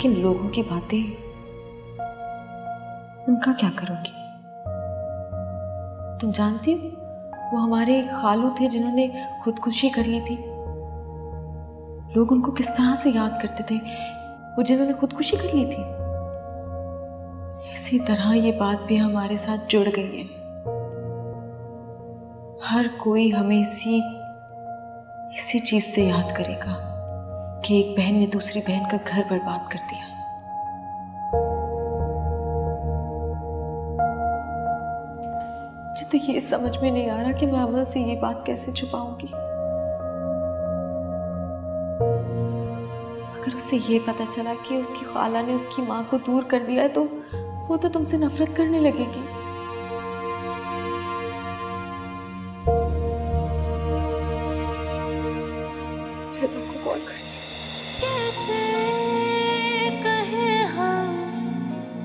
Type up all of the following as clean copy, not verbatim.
लेकिन लोगों की बातें, उनका क्या करोगी? तुम जानती हो वो हमारे खालू थे जिन्होंने खुदकुशी कर ली थी। लोग उनको किस तरह से याद करते थे, वो जिन्होंने खुदकुशी कर ली थी। इसी तरह ये बात भी हमारे साथ जुड़ गई है। हर कोई हमें इसी चीज से याद करेगा कि एक बहन ने दूसरी बहन का घर बर्बाद कर दिया। मुझे तो ये समझ में नहीं आ रहा कि मैं अमल से ये बात कैसे छुपाऊंगी। अगर उसे ये पता चला कि उसकी खाला ने उसकी माँ को दूर कर दिया है तो वो तो तुमसे नफरत करने लगेगी। श्वेता को कॉल कर कैसे कहे हम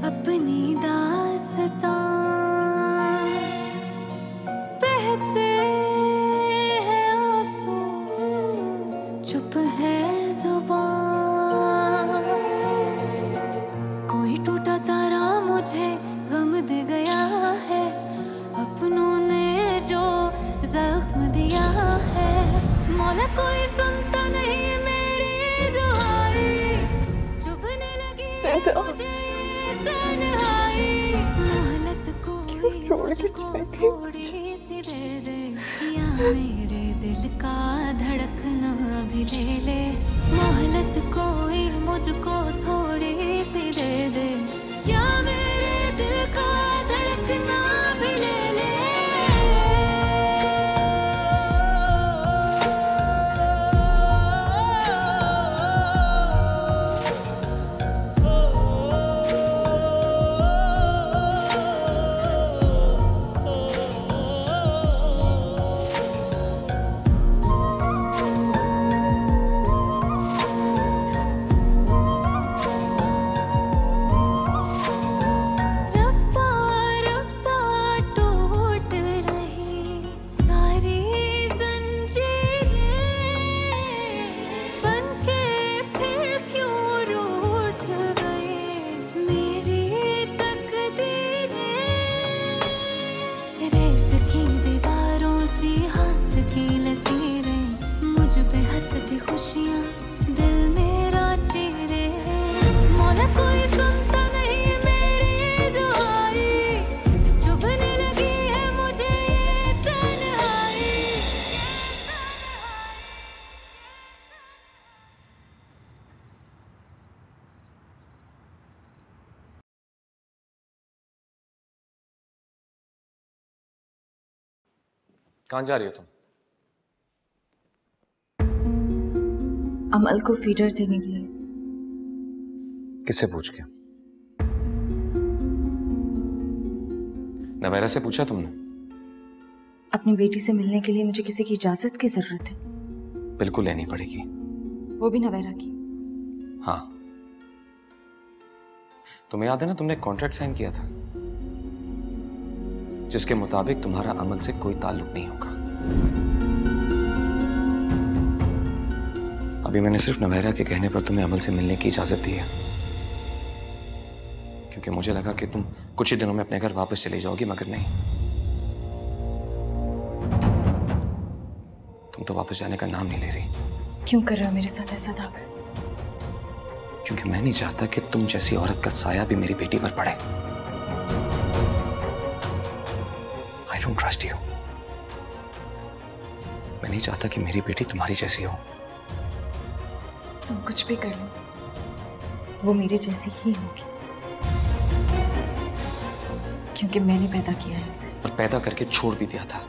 अपनी दास्तां, बहते हैं आंसू, चुप है जुबान। कोई टूटा तारा मुझे गम दे गया है, अपनों ने जो जख्म दिया है। मौला कोई सुनता नहीं मेरी दुआएं, चुभने लगी मुझे तन्हाई। मोहलत कोई मुझको थोड़ी सी दे दे, या मेरे दिल का धड़कना भी ले ले। मोहलत कोई मुझको थोड़ी सी दे दे, या मेरे दिल का धड़कना भी ले ले। कहाँ जा रही हो तुम? अमल को फीडर देने के लिए। किससे पूछ के? नवेरा से पूछा तुमने? अपनी बेटी से मिलने के लिए मुझे किसी की इजाजत की जरूरत है। बिल्कुल लेनी पड़ेगी। वो भी नवेरा की? हाँ। तुम्हें याद है ना, तुमने कॉन्ट्रैक्ट साइन किया था जिसके मुताबिक तुम्हारा अमल से कोई ताल्लुक नहीं होगा। अभी मैंने सिर्फ नवेरा के कहने पर तुम्हें अमल से मिलने की इजाजत दी है, क्योंकि मुझे लगा कि तुम कुछ ही दिनों में अपने घर वापस चली जाओगी, मगर नहीं, तुम तो वापस जाने का नाम नहीं ले रही। क्यों कर रहे हो मेरे साथ ऐसा दावा? क्योंकि मैं नहीं चाहता कि तुम जैसी औरत का साया भी मेरी बेटी पर पड़े। I don't trust you. मैं नहीं चाहता कि मेरी बेटी तुम्हारी जैसी हो। तुम कुछ भी कर लो, वो मेरे जैसी ही होगी, क्योंकि मैंने पैदा किया है उसे। और पैदा करके छोड़ भी दिया था।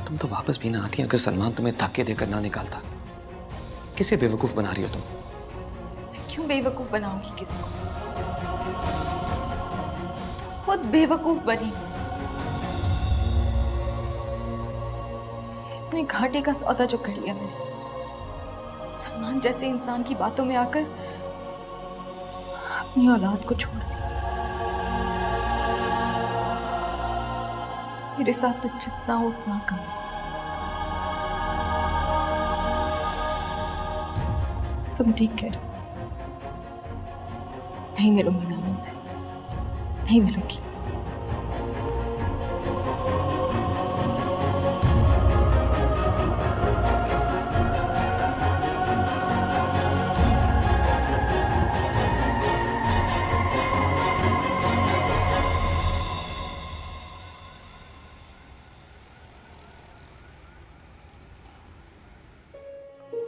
तुम तो वापस भी ना आती अगर सलमान तुम्हें धक्के देकर ना निकालता। किसे बेवकूफ बना रही हो तुम? मैं क्यों बेवकूफ बनाऊंगी किसी को? खुद बेवकूफ बनी। इतने घाटे का सौदा जो कर लिया मैंने, सलमान जैसे इंसान की बातों में आकर अपनी औलाद को छोड़ दिया। मेरे साथ तो जितना उतना कम। तुम ठीक कह रहे हो। नहीं मिलूंगी मैं उनसे, नहीं मिलूंगी।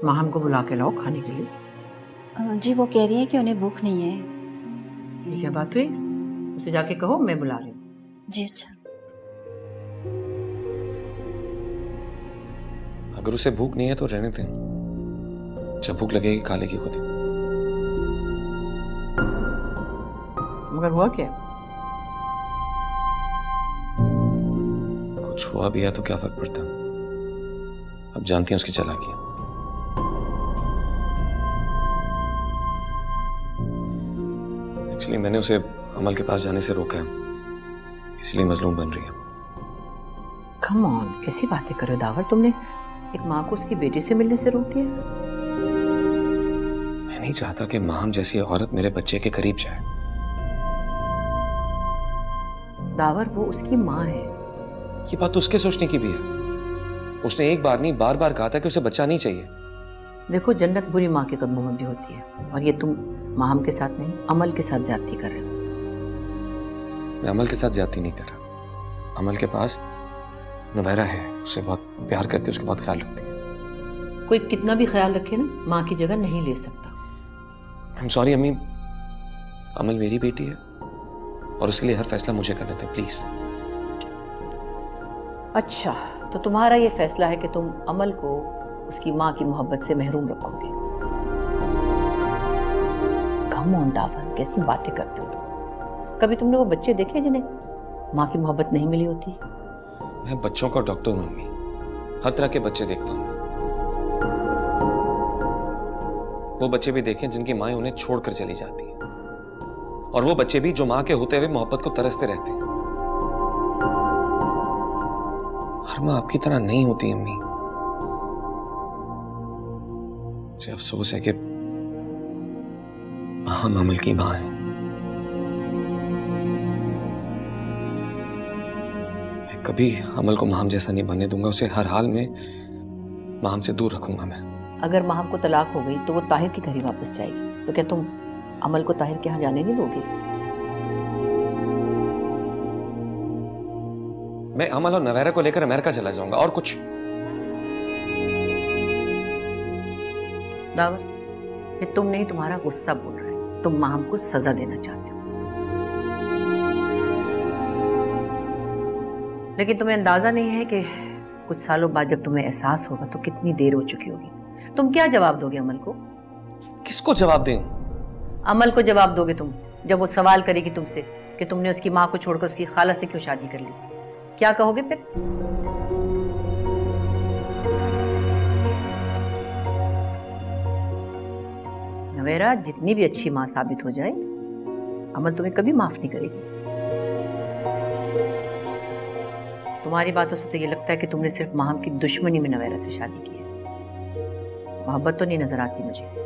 माहम को बुला के लाओ खाने के लिए। जी वो कह रही है कि उन्हें भूख नहीं है। ये क्या बात हुई? उसे जाके कहो मैं बुला रही हूँ। जी अच्छा। अगर उसे भूख नहीं है तो रहने दें, जब भूख लगेगी खा लेगी खुद ही। मगर हुआ क्या? कुछ हुआ भी है तो क्या फर्क पड़ता है, अब जानती हैं उसकी चालाकियां। इसलिए मैंने उसे अमल के पास जाने से रोका है, इसलिए मजलूम बन रही है। कम ऑन, कैसी बातें कर रहे हो दावर? तुमने एक माँ को उसकी बेटी से मिलने से रोक दिया? मैं नहीं चाहता कि माहम जैसी औरत मेरे बच्चे के करीब जाए। दावर वो उसकी माँ है। ये बात तो उसके सोचने की भी है। उसने एक बार नहीं बार बार कहा था कि उसे बच्चा नहीं चाहिए। देखो जन्नत बुरी माँ के कदमों में भी होती है, और ये तुम माहम के साथ नहीं अमल के साथ ज्यादती कर रहे हो। मैं अमल के साथ ज्यादती नहीं कर रहा। अमल के पास नवैरा है, उससे बहुत प्यार करती है, उसका बहुत ख्याल रखती है। कोई कितना भी ख्याल रखे ना, माँ की जगह नहीं ले सकता। आई एम सॉरी अम्मी, अमल मेरी बेटी है और उसके लिए हर फैसला मुझे करना था, प्लीज। अच्छा, तो तुम्हारा ये फैसला है कि तुम अमल को उसकी माँ की मोहब्बत से महरूम रखोगे। कम ऑन दावर, कैसी बातें करते हो तुम? कभी तुमने वो बच्चे देखे जिन्हें माँ की मोहब्बत नहीं मिली होती? मैं बच्चों का डॉक्टर हूं अम्मी, हर तरह के बच्चे देखता हूं। वो बच्चे भी देखें जिनकी माँ उन्हें छोड़कर चली जाती है, और वो बच्चे भी जो माँ के होते हुए मोहब्बत को तरसते रहते हैं। हर माँ आपकी तरह नहीं होती अम्मी। मुझे अफसोस है कि हम अमल की माँ है। मैं कभी अमल को माहम जैसा नहीं बनने दूंगा। उसे हर हाल में माहम से दूर रखूंगा मैं। अगर माहम को तलाक हो गई तो वो ताहिर के घर ही वापस जाएगी, तो क्या तुम अमल को ताहिर के यहाँ जाने नहीं दोगे? मैं अमल और नवैरा को लेकर अमेरिका चला जाऊंगा, और कुछ। दावर, ये तुम नहीं, तुम्हारा गुस्सा बोल रहा है। तुम माहम को सजा देना चाहते हो, लेकिन तुम्हें अंदाजा नहीं है कि कुछ सालों बाद जब तुम्हें एहसास होगा तो कितनी देर हो चुकी होगी। तुम क्या जवाब दोगे अमल को? किसको जवाब दें? अमल को जवाब दोगे तुम, जब वो सवाल करेगी तुमसे कि तुमने उसकी माँ को छोड़कर उसकी खाला से क्यों शादी कर ली। क्या कहोगे फिर? नवेरा जितनी भी अच्छी माँ साबित हो जाए, अमल तुम्हें कभी माफ नहीं करेगी। तुम्हारी बातों से तो ये लगता है कि तुमने सिर्फ माहम की दुश्मनी में नवेरा से शादी की है। मोहब्बत तो नहीं नजर आती मुझे।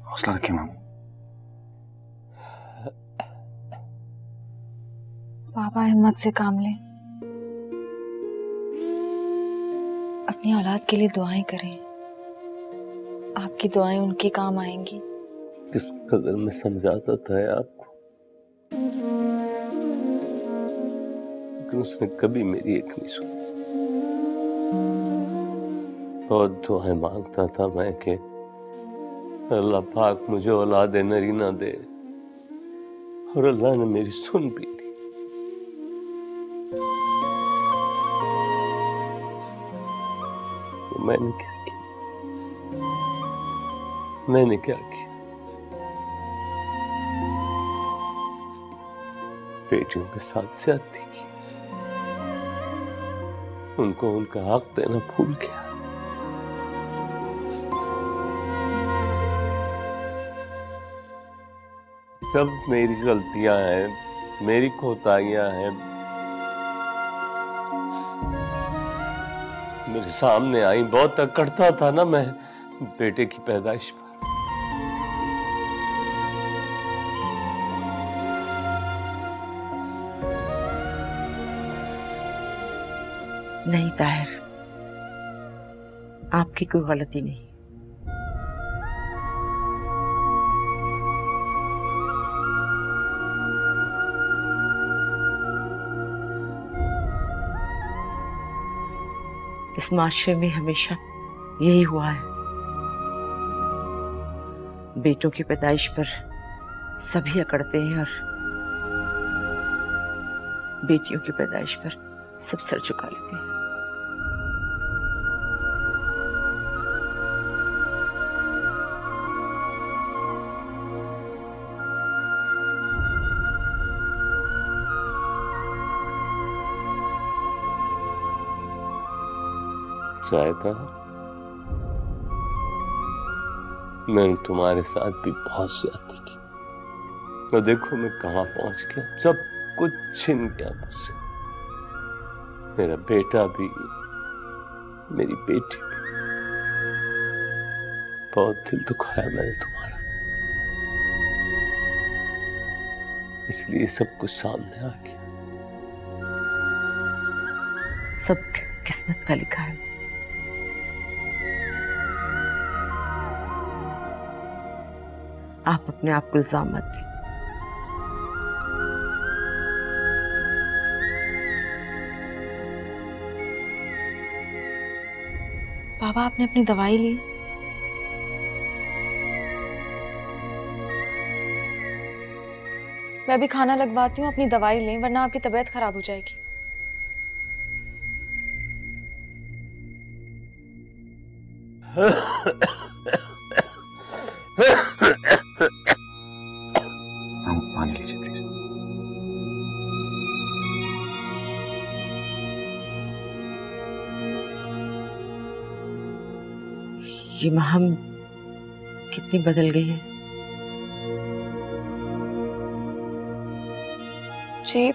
हौसला रखिए मैम। पापा हिम्मत से काम लें, अपनी औलाद के लिए दुआएं करें। आपकी दुआएं उनके काम आएंगी। किस कदर मैं समझाता था आपको, लेकिन उसने कभी मेरी एक नहीं सुनी। बहुत दुआएं मांगता था मैं कि अल्लाह पाक मुझे औलाद नरीना दे, और अल्लाह ने मेरी सुन भी दी। तो मैंने क्या किया? मैंने क्या किया? बेटियों के साथ ज्यादती की, उनको उनका हक देना भूल गया। सब मेरी गलतियां हैं, मेरी कोताहियां हैं। मेरे सामने आई, बहुत अकड़ता था ना मैं बेटे की पैदाइश पर। नहीं ताहिर, आपकी कोई गलती नहीं। इस माशरे में हमेशा यही हुआ है, बेटों की पैदाइश पर सभी अकड़ते हैं और बेटियों की पैदाइश पर सब सर झुका लेते हैं। जायदा, मैंने तुम्हारे साथ भी बहुत ज्यादती की, तो देखो मैं कहां पहुंच गया। सब कुछ छिन गया मुझसे, मेरा बेटा भी, मेरी बेटी भी। बहुत दिल दुखाया मैंने तुम्हारा, इसलिए सब कुछ सामने आ गया। सब किस्मत का लिखा है। आप अपने आप को इल्जाम मत दें। पापा, आपने अपनी दवाई ली? मैं अभी खाना लगवाती हूँ, अपनी दवाई लें वरना आपकी तबीयत खराब हो जाएगी। पानी लीजिए प्लीज। ये महम कितनी बदल गई है। जी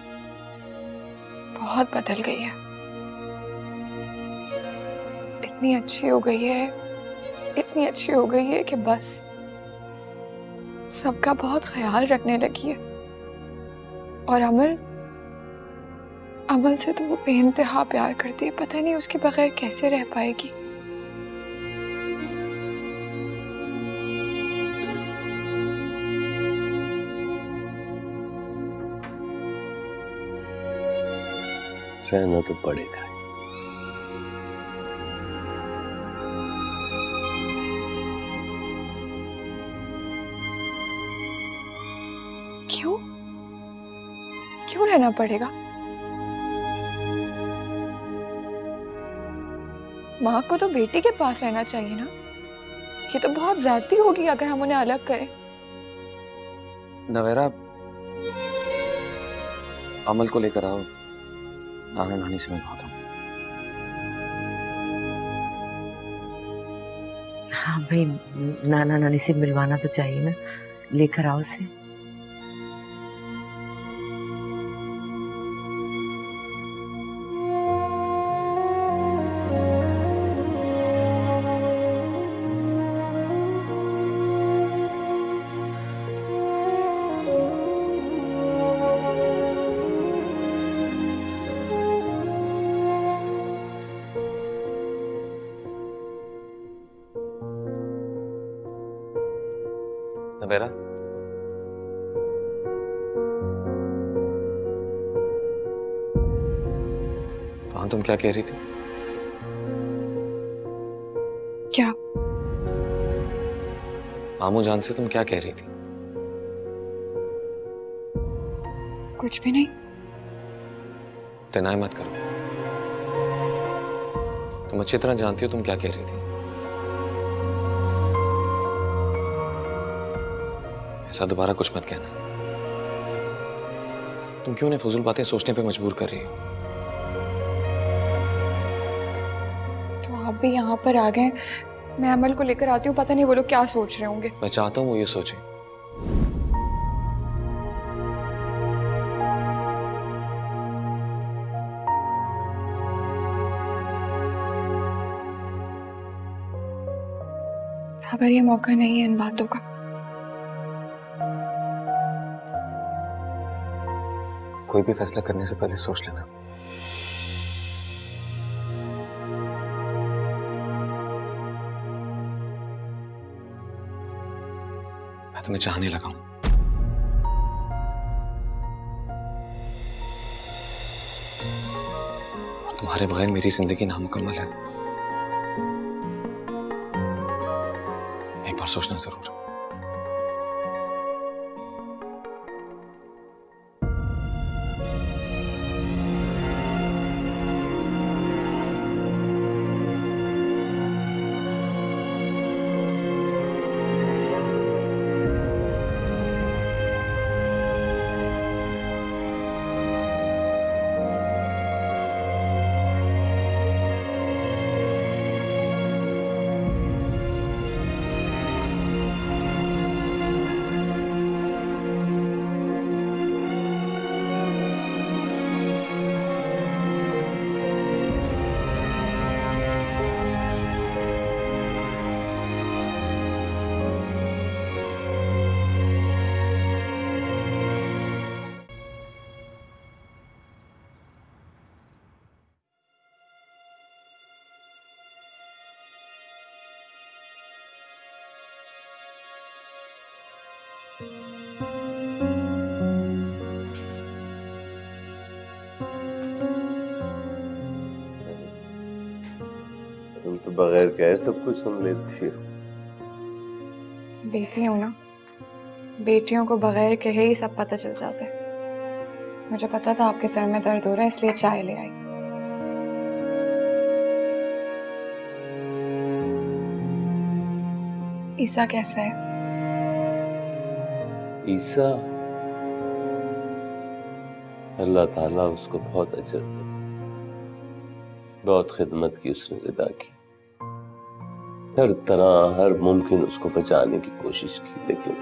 बहुत बदल गई है, इतनी अच्छी हो गई है, इतनी अच्छी हो गई है कि बस सबका बहुत ख्याल रखने लगी है। और अमल से तो वो बेइंतहा प्यार करती है, पता नहीं उसके बगैर कैसे रह पाएगी। रहना तो पड़ेगा। क्यों क्यों रहना पड़ेगा? माँ को तो बेटी के पास रहना चाहिए ना। ये तो बहुत ज्यादती होगी अगर हम उन्हें अलग करें। नवेरा, अमल को लेकर आओ, नाना नानी से मिलवाता हूँ। हाँ भाई, नाना नानी से मिलवाना तो चाहिए ना, लेकर आओ उसे। नवेरा, वहां तुम क्या कह रही थी? क्या? आमू जान से तुम क्या कह रही थी? कुछ भी नहीं। डिनाई मत करो, तुम अच्छी तरह जानती हो तुम क्या कह रही थी। ऐसा दोबारा कुछ मत कहना। तुम क्यों उन्हें फजूल बातें सोचने पे मजबूर कर रही हो? तो आप भी यहाँ पर आ गए, मैं अमल को लेकर आती हूँ, पता नहीं वो लोग क्या सोच रहे होंगे। मैं चाहता हूं वो ये सोचे। पर ये मौका नहीं है इन बातों का। कोई भी फैसला करने से पहले सोच लेना। मैं तुम्हें चाहने लगा हूं। और तुम्हारे बगैर मेरी जिंदगी नामुकम्मल है। एक बार सोचना जरूर। तुम तो बगैर कहे सब कुछ सुन लेती हो। बेटी हूं ना, बेटियों को बगैर कहे ही सब पता चल जाता है। मुझे पता था आपके सर में दर्द हो रहा है, इसलिए चाय ले आई। ईसा कैसा है? ईसा, अल्लाह ताला उसको बहुत अजर दे। बहुत खिदमत की उसने रिदा की, हर तरह हर मुमकिन उसको बचाने की कोशिश की, लेकिन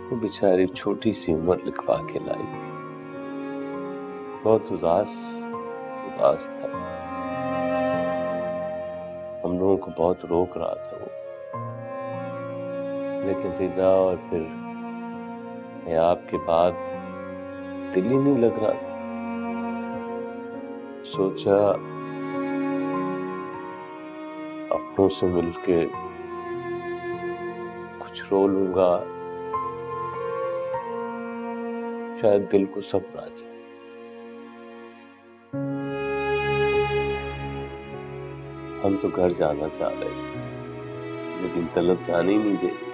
वो बेचारी छोटी सी उम्र लिखवा के लाई थी। बहुत उदास था, हम लोगों को बहुत रोक रहा था वो, लेकिन रिदा और फिर आपके बाद दिल ही नहीं लग रहा था। सोचा अपनों से मिलके कुछ रो लूंगा, शायद दिल को सब्र आ जाए। हम तो घर जाना चाह रहे थे, लेकिन तलब जाने ही नहीं दे रही।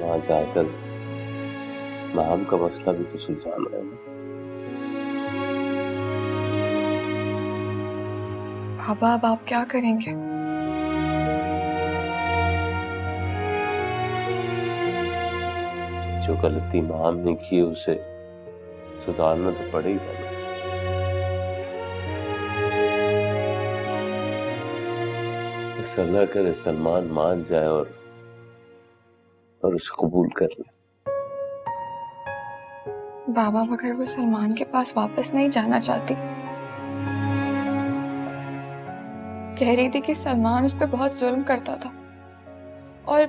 वहां जाकर माम का मसला भी तो सुलझाना है ना। बाबा, अब आप क्या करेंगे? जो गलती माम ने की उसे सुधारना तो पड़ेगा ना। बस अल्लाह करे सलमान मान जाए और उसे कबूल कर ले। बाबा, मगर वो सलमान के पास वापस नहीं जाना चाहती। कह रही थी कि सलमान उस पर बहुत जुल्म करता था और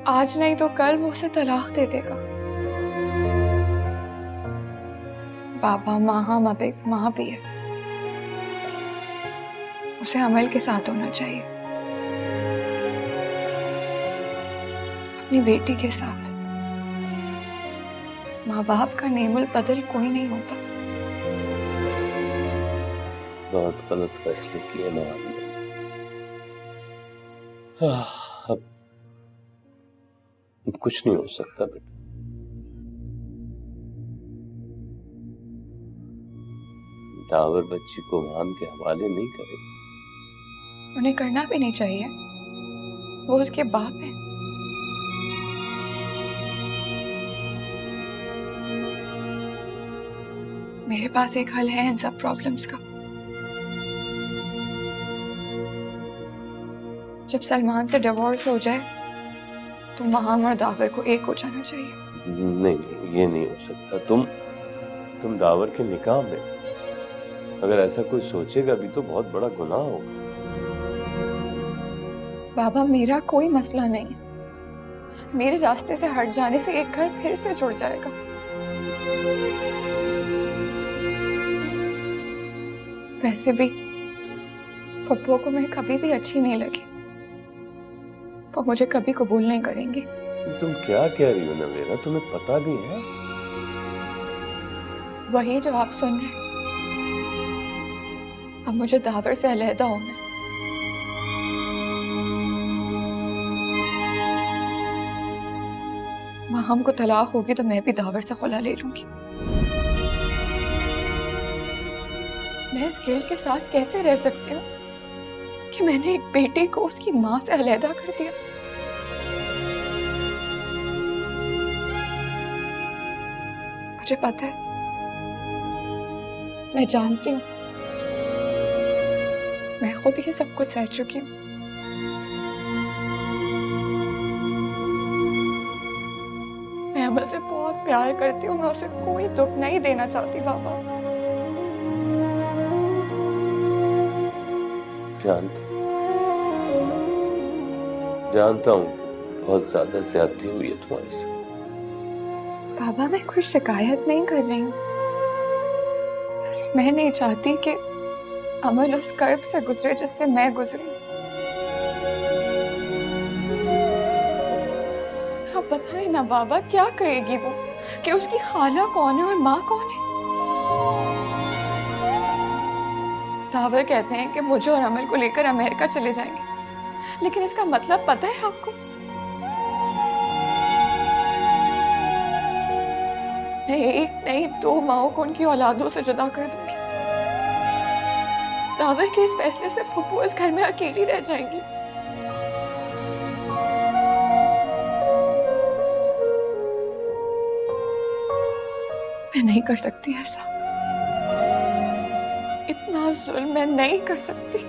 आज नहीं तो कल वो उसे तलाक दे देगा। बाबा, माँ एक माँ भी है, उसे अमल के साथ होना चाहिए। अपनी बेटी के साथ। माँ बाप का नेमुल बदल कोई नहीं होता। बहुत गलत फैसले किए नवाब ने। अब कुछ नहीं हो सकता बेटा। दावर बच्ची को माम के हवाले नहीं करे। उन्हें करना भी नहीं चाहिए, वो उसके बाप है। मेरे पास एक हल है इन सब प्रॉब्लम्स का। जब सलमान से डिवोर्स हो जाए तो माम और दावर को एक हो जाना चाहिए। नहीं नहीं, ये नहीं हो सकता। तुम दावर के निकाह में, अगर ऐसा कोई सोचेगा भी तो बहुत बड़ा गुनाह होगा। बाबा, मेरा कोई मसला नहीं है। मेरे रास्ते से हट जाने से एक घर फिर से जुड़ जाएगा। वैसे भी पप्पू को मैं कभी भी अच्छी नहीं लगी। वो मुझे कभी कबूल नहीं करेंगी। तुम क्या कह रही हो नवेरा? तुम्हें पता भी है? वही जो आप सुन रहे। अब मुझे दावर से अलहदा होना है। माँ हमको तलाक होगी तो मैं भी दावर से खुला ले लूंगी। मैं इस गिल्ट के साथ कैसे रह सकती हूँ कि मैंने एक बेटे को उसकी माँ से अलहदा कर दिया। मुझे पता है, मैं जानती हूँ, मैं खुद ही सब कुछ सह चुकी हूँ। मैं अमल से बहुत प्यार करती हूँ। मैं उसे कोई दुख नहीं देना चाहती बाबा। जानता हूँ बहुत ज्यादा ज्यादती हुई है तुम्हारी से। बाबा, मैं कोई शिकायत नहीं कर रही हूँ। बस मैं नहीं चाहती कि अमल उस कर्ब से गुजरे जिससे मैं गुजरी। आप बताएं ना बाबा, क्या कहेगी वो कि उसकी खाला कौन है और माँ कौन है? दावर कहते हैं कि मुझे और अमल को लेकर अमेरिका चले जाएंगे, लेकिन इसका मतलब पता है आपको? मैं एक नहीं 2 माओं को उनकी औलादों से जुदा कर दूंगी। दावर के इस फैसले से पप्पू इस घर में अकेली रह जाएंगी। मैं नहीं कर सकती ऐसा। इतना जुल्म मैं नहीं कर सकती।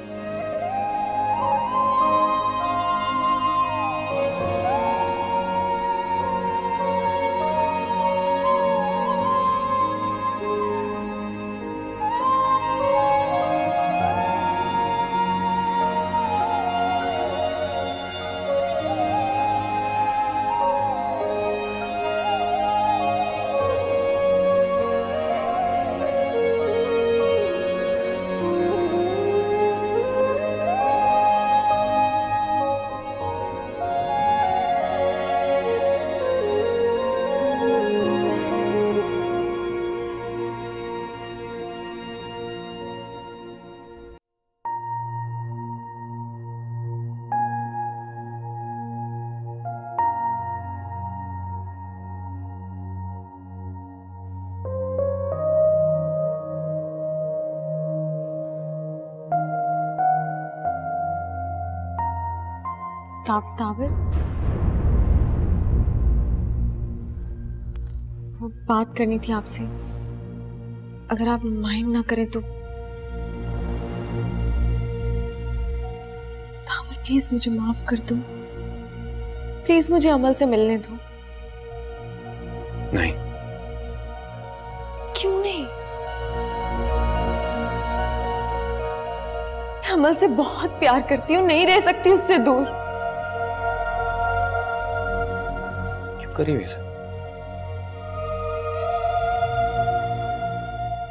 तावर, वो बात करनी थी आपसे, अगर आप माइंड ना करें तो। तावर प्लीज मुझे माफ कर दो। प्लीज मुझे अमल से मिलने दो। नहीं। क्यों नहीं? मैं अमल से बहुत प्यार करती हूँ, नहीं रह सकती उससे दूर। करिए इसे।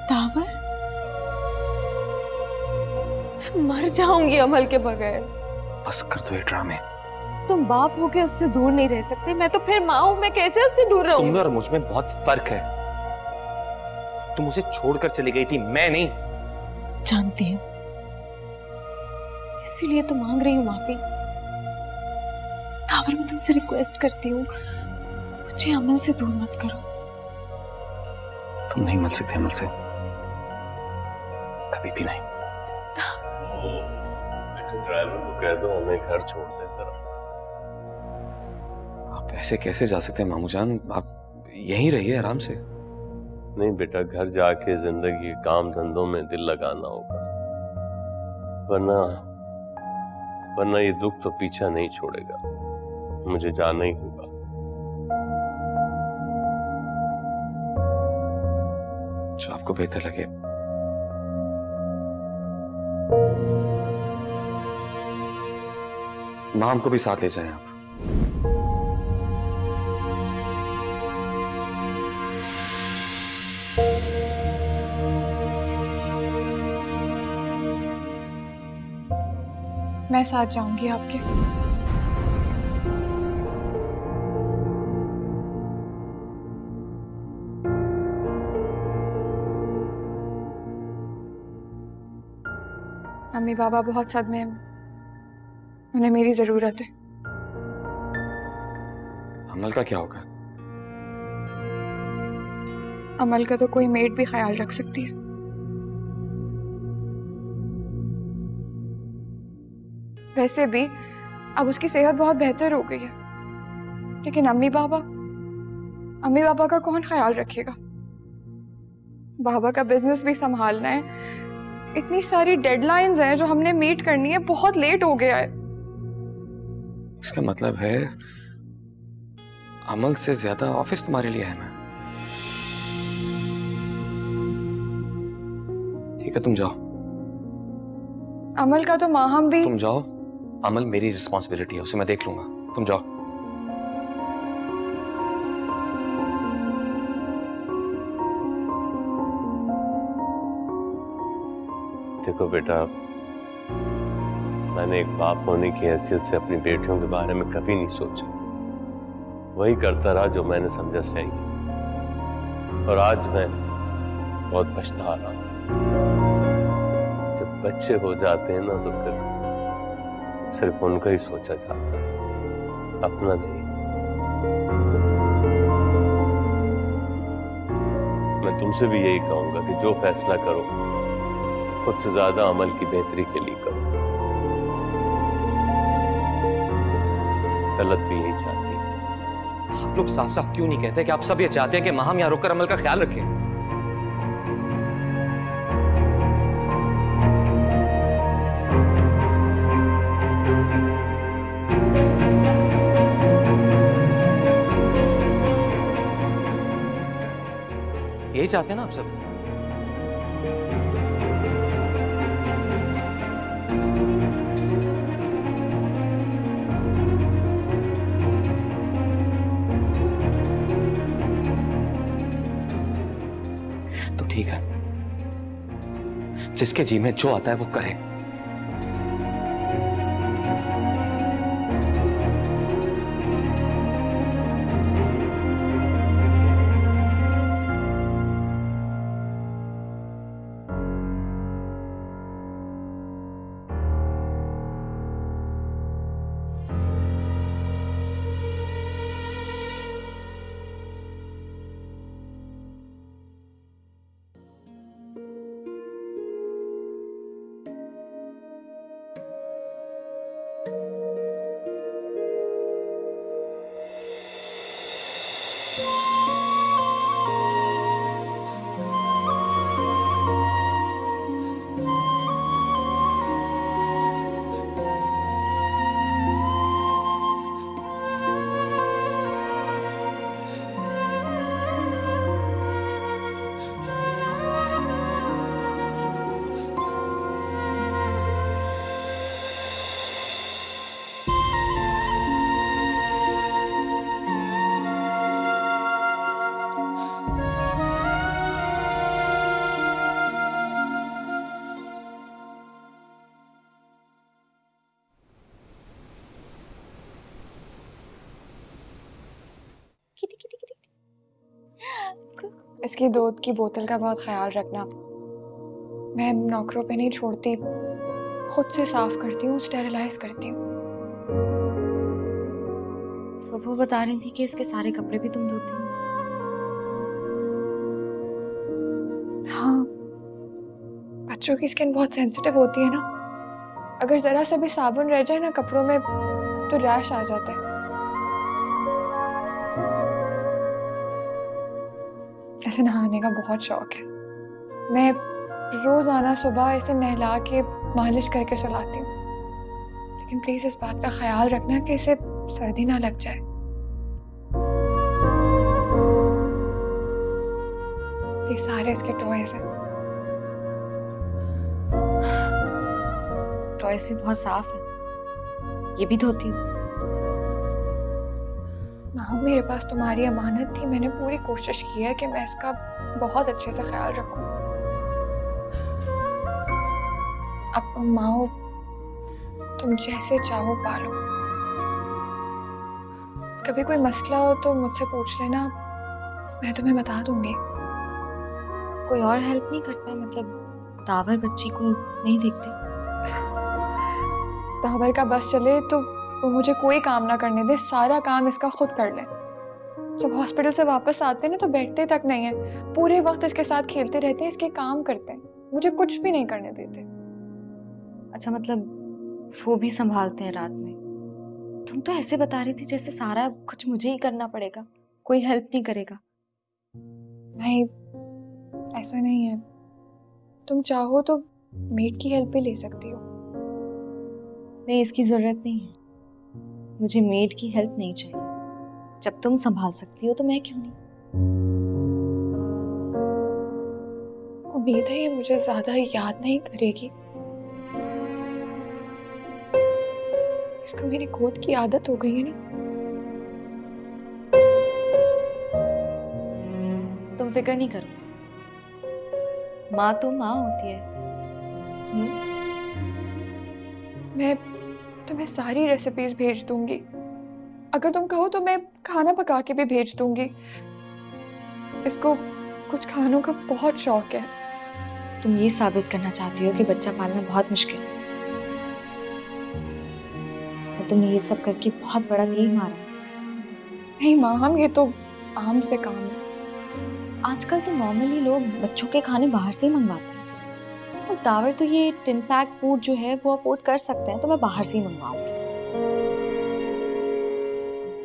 तावर, मैं मर जाऊंगी अमल के बगैर। बस कर दो ये ड्रामे। तुम बाप हो के उससे दूर नहीं रह सकते, मैं तो फिर माँ हूं, मैं कैसे उससे दूर रहूं? तुम और मुझ में बहुत फर्क है। तुम उसे छोड़कर चली गई थी, मैं नहीं। जानती हूँ, इसीलिए तो मांग रही हूँ माफी। तावर, मैं तुमसे रिक्वेस्ट करती हूँ, मुझे अमल से दूर मत करो। तुम नहीं मिल सकते अमल से, कभी भी नहीं। ड्राइवर को कह दो हमें घर छोड़ दे जरा। आप ऐसे कैसे जा सकते हैं मामू जान, आप यहीं रहिए आराम से। नहीं बेटा, घर जाके जिंदगी के काम धंधों में दिल लगाना होगा, वरना ये दुख तो पीछा नहीं छोड़ेगा। मुझे जाना ही होगा। जो आपको बेहतर लगे। माम को भी साथ ले जाएं आप। मैं साथ जाऊंगी आपके। अम्मी बाबा बहुत सदमे में, उन्हें मेरी जरूरत है। अमल का क्या होगा? अमल का तो कोई मेड भी ख्याल रख सकती है। वैसे भी अब उसकी सेहत बहुत बेहतर हो गई है, लेकिन अम्मी बाबा का कौन ख्याल रखेगा? बाबा का बिजनेस भी संभालना है, इतनी सारी डेडलाइंस हैं जो हमने मीट करनी है, बहुत लेट हो गया है। इसका मतलब है अमल से ज्यादा ऑफिस तुम्हारे लिए अहम है। ठीक है, तुम जाओ। अमल का तो माहम भी। तुम जाओ, अमल मेरी रिस्पॉन्सिबिलिटी है, उसे मैं देख लूंगा। तुम जाओ। देखो बेटा, मैंने एक बाप होने की हैसियत से अपनी बेटियों के बारे में कभी नहीं सोचा। वही करता रहा जो मैंने समझा सही, और आज मैं बहुत पछता रहा हूं। जब बच्चे हो जाते हैं ना तो फिर सिर्फ उनका ही सोचा जाता है, अपना नहीं। मैं तुमसे भी यही कहूंगा कि जो फैसला करो खुद से ज्यादा अमल की बेहतरी के लिए करो। तलत भी यही चाहती है। आप लोग साफ साफ क्यों नहीं कहते कि आप सब ये चाहते हैं कि माहम यहाँ रुककर अमल का ख्याल रखें? यही चाहते हैं ना आप सब? तो ठीक है, जिसके जी में जो आता है वो करे। Kitty kitty kitty. इसकी दूध की बोतल का बहुत ख्याल रखना। मैं नौकरों पे नहीं छोड़ती, खुद से साफ करती हूँ, स्टेरिलाइज करती हूँ। वो बता रही थी कि इसके सारे कपड़े भी तुम धोती हो। हाँ, बच्चों की स्किन बहुत सेंसिटिव होती है ना, अगर जरा सा भी साबुन रह जाए ना कपड़ों में तो रैश आ जाता है। ऐसे नहाने का बहुत शौक है। मैं रोजाना सुबह इसे नहला के मालिश करके सुलाती हूँ, लेकिन प्लीज इस बात का ख्याल रखना कि इसे सर्दी ना लग जाए। ये सारे इसके टॉयज हैं। टॉयज भी बहुत साफ है, ये भी धोती हूँ। हाँ, मेरे पास तुम्हारी अमानत थी, मैंने पूरी कोशिश की है कि मैं इसका बहुत अच्छे से ख्याल रखूं। अब माओ, तुम जैसे चाहो पालो। कभी कोई मसला हो तो मुझसे पूछ लेना, मैं तुम्हें बता दूंगी। कोई और हेल्प नहीं करता है? मतलब दावर बच्ची को नहीं देखते? दावर का बस चले तो वो मुझे कोई काम ना करने दे, सारा काम इसका खुद कर ले। जब हॉस्पिटल से वापस आते हैं ना तो बैठते तक नहीं है, पूरे वक्त इसके साथ खेलते रहते हैं, इसके काम करते हैं, मुझे कुछ भी नहीं करने देते। अच्छा, मतलब वो भी संभालते हैं रात में? तुम तो ऐसे बता रही थी जैसे सारा कुछ मुझे ही करना पड़ेगा, कोई हेल्प नहीं करेगा। नहीं, ऐसा नहीं है। तुम चाहो तो मेड की हेल्प भी ले सकती हो। नहीं, इसकी जरूरत नहीं है, मुझे मेड की हेल्प नहीं चाहिए। जब तुम संभाल सकती हो तो मैं क्यों नहीं? उम्मीद है ये मुझे ज्यादा याद नहीं करेगी। इसको मेरी गोद की आदत हो गई है ना। तुम फिक्र नहीं करो, माँ तो माँ होती है। मैं तुम्हें सारी रेसिपीज भेज दूंगी, अगर तुम कहो तो मैं खाना पका के भी भेज दूंगी। इसको कुछ खानों का बहुत शौक है। तुम ये साबित करना चाहती हो कि बच्चा पालना बहुत मुश्किल है, और तुमने ये सब करके बहुत बड़ा तीर मारा। नहीं माँ, हम ये तो आम से काम है। आजकल तो नॉर्मली लोग बच्चों के खाने बाहर से ही मंगवाते हैं, और दावर तो ये टिन पैक फूड जो है वो अफोर्ड कर सकते हैं, तो मैं बाहर से ही मंगवाऊंगी।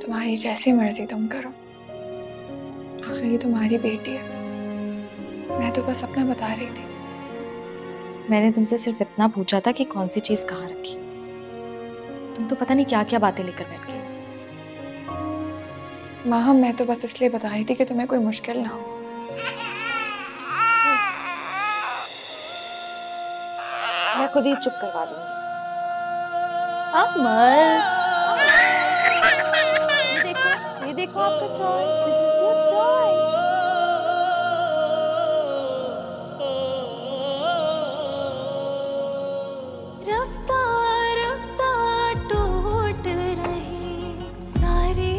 तुम्हारी जैसी मर्जी तुम करो, आखिर ये तुम्हारी बेटी है। मैं तो बस अपना बता रही थी। मैंने तुमसे सिर्फ इतना पूछा था कि कौन सी चीज कहाँ रखी, तुम तो पता नहीं क्या क्या बातें लेकर बैठ गई। माँ, मैं तो बस इसलिए बता रही थी कि तुम्हें कोई मुश्किल ना हो। मैं खुद ही चुप करवा दूंगी। अमल, ये देखो आपका toy, this is your toy. रफ्ता रफ्ता टूट रही सारी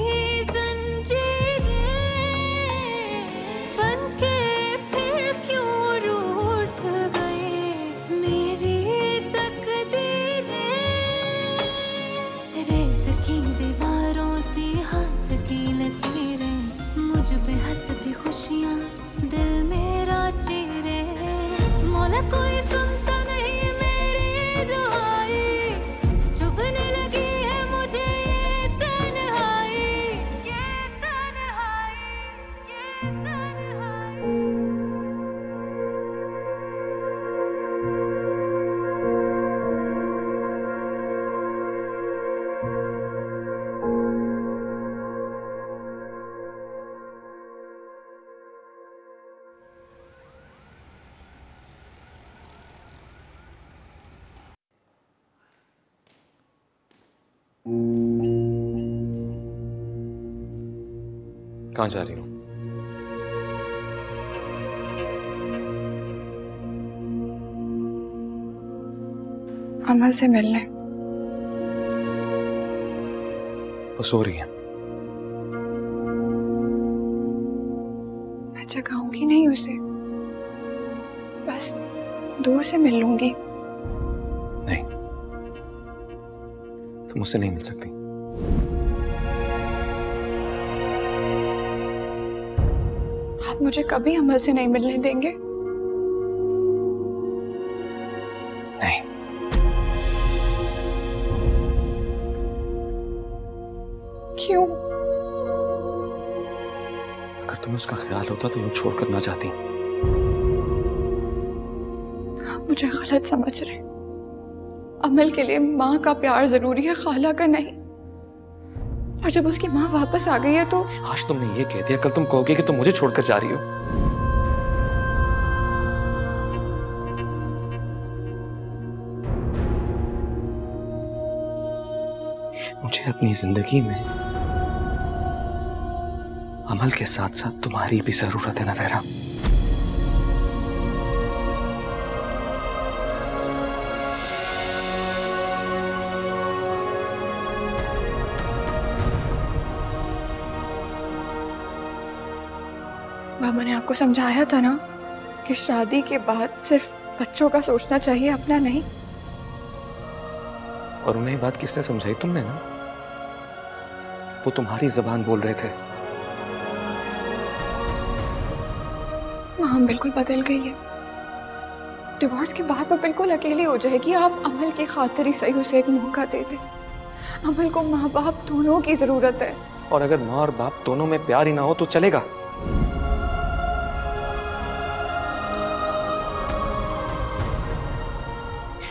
जंजीरें, बनके फिर क्यों रूठ गई मेरी तकदीरें। रेत की दीवारों सी हाथ की लकीरें, मुझ पे हंसती खुशियाँ दिल मेरा चीरे। मौला कोई सुनता नहीं मेरी दुआई, चुभने लगी है मुझे ये तन्हाई, ये तन्हाई, ये तन्हाई। कहाँ जा रही हो? अमल से मिलने। वो सो रही है। जगाऊंगी नहीं उसे, बस दूर से मिल लूंगी। नहीं, तुम उससे नहीं मिल सकती। आप मुझे कभी अमल से नहीं मिलने देंगे? नहीं। क्यों? अगर तुम्हें उसका ख्याल होता तो यूं छोड़कर ना जाती। आप मुझे गलत समझ रहे। अमल के लिए माँ का प्यार जरूरी है, खाला का नहीं। और जब उसकी माँ वापस आ गई है तो आज तुमने ये कह दिया, कल तुम कहोगे कि तुम मुझे छोड़कर जा रही हो। मुझे अपनी जिंदगी में अमल के साथ साथ तुम्हारी भी जरूरत है नवेरा। बाबा ने आपको समझाया था ना कि शादी के बाद सिर्फ बच्चों का सोचना चाहिए, अपना नहीं। और उन्हें ये बात किसने समझाई? तुमने ना। वो तुम्हारी जबान बोल रहे थे। माँ बिल्कुल बदल गई है। डिवोर्स के बाद वो बिल्कुल अकेली हो जाएगी। आप अमल की खातिर ही सही उसे एक मौका दे दे। अमल को माँ बाप दोनों की जरूरत है। और अगर माँ और बाप दोनों में प्यार ही ना हो तो चलेगा।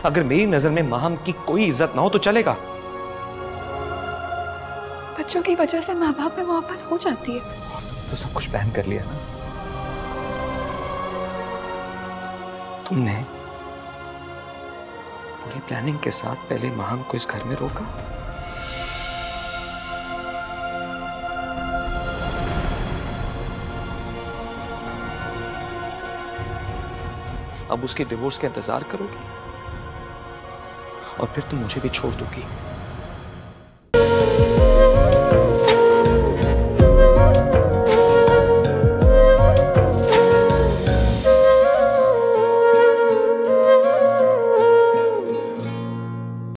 अगर मेरी नजर में माहम की कोई इज्जत ना हो तो चलेगा। बच्चों की वजह से माँ बाप में मोहब्बत हो जाती है। तो सब कुछ प्लान कर लिया ना तुमने। पूरी प्लानिंग के साथ पहले माहम को इस घर में रोका। अब उसके डिवोर्स का इंतजार करोगी और फिर तुम मुझे भी छोड़ दोगी।